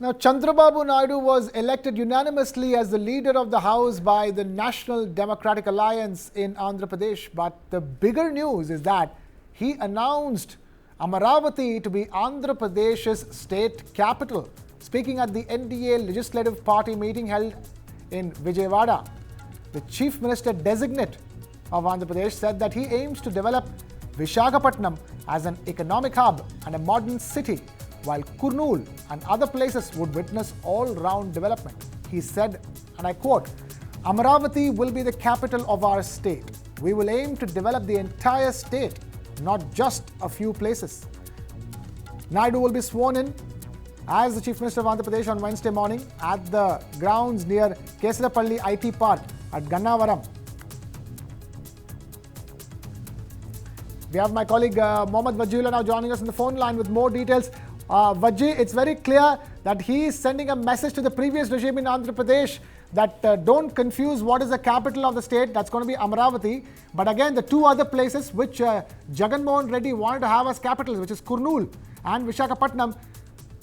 Now, Chandrababu Naidu was elected unanimously as the leader of the House by the National Democratic Alliance in Andhra Pradesh. But the bigger news is that he announced Amaravati to be Andhra Pradesh's state capital. Speaking at the NDA Legislative Party meeting held in Vijayawada, the Chief Minister-designate of Andhra Pradesh said that he aims to develop Visakhapatnam as an economic hub and a modern city, while Kurnool and other places would witness all-round development. He said, and I quote, "Amaravati will be the capital of our state. We will aim to develop the entire state, not just a few places." Naidu will be sworn in as the Chief Minister of Andhra Pradesh on Wednesday morning at the grounds near Kesarapalli IT Park at Gannavaram. We have my colleague Mohammad Vajula now joining us on the phone line with more details. Vajji, it's very clear that he is sending a message to the previous regime in Andhra Pradesh that don't confuse what is the capital of the state. That's going to be Amaravati. But again, the two other places which Jagannath Reddy wanted to have as capitals, which is Kurnool and Visakhapatnam,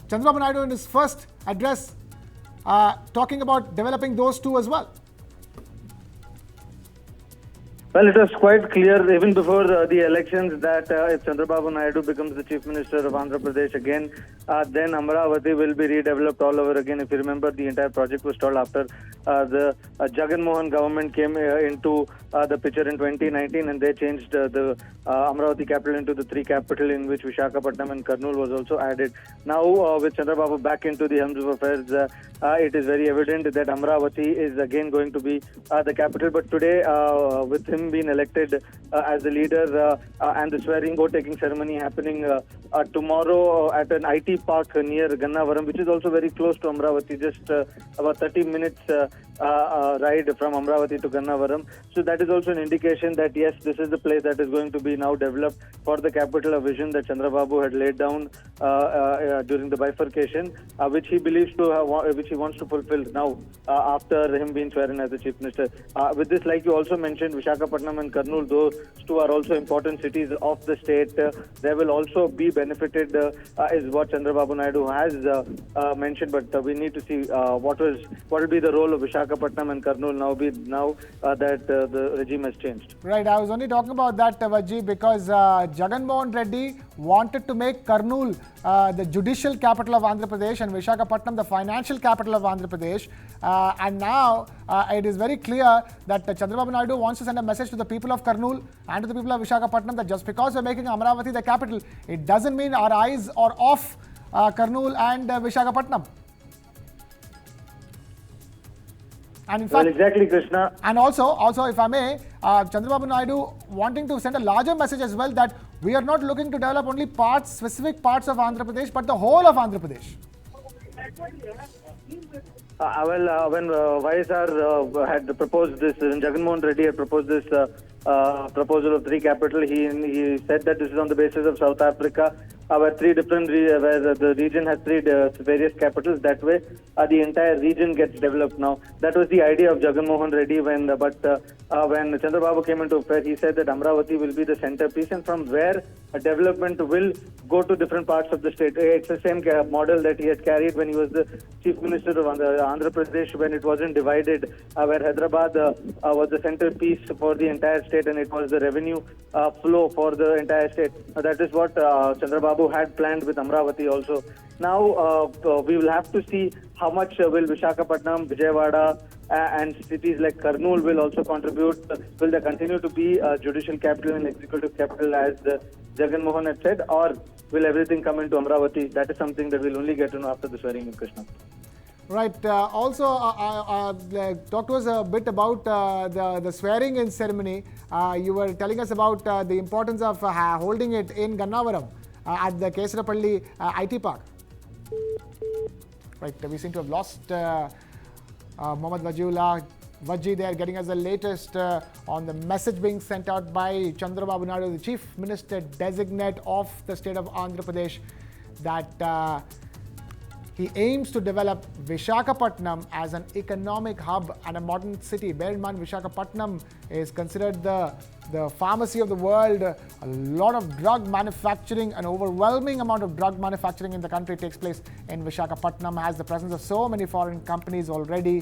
Chandrababu Naidu in his first address talking about developing those two as well. Well, it was quite clear even before the elections that if Chandrababu Naidu becomes the Chief Minister of Andhra Pradesh again, then Amaravati will be redeveloped all over again. If you remember, the entire project was stalled after the Jagannath government came into the picture in 2019, and they changed the Amaravati capital into the three capital, in which Visakhapatnam and Kurnool was also added. Now, with Chandrababu back into the helms of affairs, it is very evident that Amaravati is again going to be the capital. But today, with him being elected as the leader and the swearing oath-taking ceremony happening tomorrow at an IT park near Gannavaram, which is also very close to Amaravati, just about 30 minutes ride from Amaravati to Gannavaram. So that is also an indication that yes, this is the place that is going to be now developed for the capital, a vision that Chandrababu had laid down during the bifurcation, which he believes to have, which he wants to fulfill now after him being sworn as the Chief Minister. With this, like you also mentioned, Visakhapatnam and Kurnool, those two are also important cities of the state. They will also be benefited, is what Chandrababu Naidu has mentioned. But we need to see what will be the role of Visakhapatnam and Kurnool now that the regime has changed. Right, I was only talking about that, Vajji, because Jagannath Reddy wanted to make Kurnool the judicial capital of Andhra Pradesh and Visakhapatnam the financial capital of Andhra Pradesh. And now it is very clear that Chandrababu Naidu wants to send a message to the people of Kurnool and to the people of Visakhapatnam that just because we're making Amaravati the capital, it doesn't mean our eyes are off Kurnool and Visakhapatnam. And in fact, well, exactly, Krishna. And also, if I may, Chandrababu Naidu wanting to send a larger message as well that we are not looking to develop only specific parts of Andhra Pradesh, but the whole of Andhra Pradesh. When YSR had proposed this, when Jagannath Reddy had proposed this proposal of three capital, he said that this is on the basis of South Africa, where the region has three various capitals. That way, the entire region gets developed now. That was the idea of Jagannath Reddy when Chandrababu came into affairs, he said that Amaravati will be the centerpiece, and from where development will go to different parts of the state. It's the same model that he had carried when he was the Chief Minister of Andhra Pradesh, when it wasn't divided, where Hyderabad was the centerpiece for the entire state, and it was the revenue flow for the entire state. That is what Chandrababu had planned with Amaravati also. Now we will have to see how much will Visakhapatnam, Vijayawada and cities like Kurnool will also contribute. Will they continue to be judicial capital and executive capital as Jagannath had said, or will everything come into Amaravati? That is something that we'll only get to know after the swearing in, Krishna. Right. Also, talk to us a bit about the swearing in ceremony. You were telling us about the importance of holding it in Gannavaram at the Kesarapalli IT Park. Right. We seem to have lost Mohammad Vajji there, getting us the latest on the message being sent out by Chandrababu Naidu, the Chief Minister-designate of the state of Andhra Pradesh, that He aims to develop Visakhapatnam as an economic hub and a modern city. Bear in mind, Visakhapatnam is considered the pharmacy of the world. A lot of drug manufacturing, an overwhelming amount of drug manufacturing in the country takes place in Visakhapatnam, has the presence of so many foreign companies already.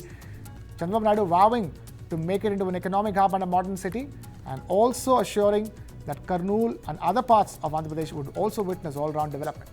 Chandrababu Naidu vowing to make it into an economic hub and a modern city, and also assuring that Kurnool and other parts of Andhra Pradesh would also witness all-round development.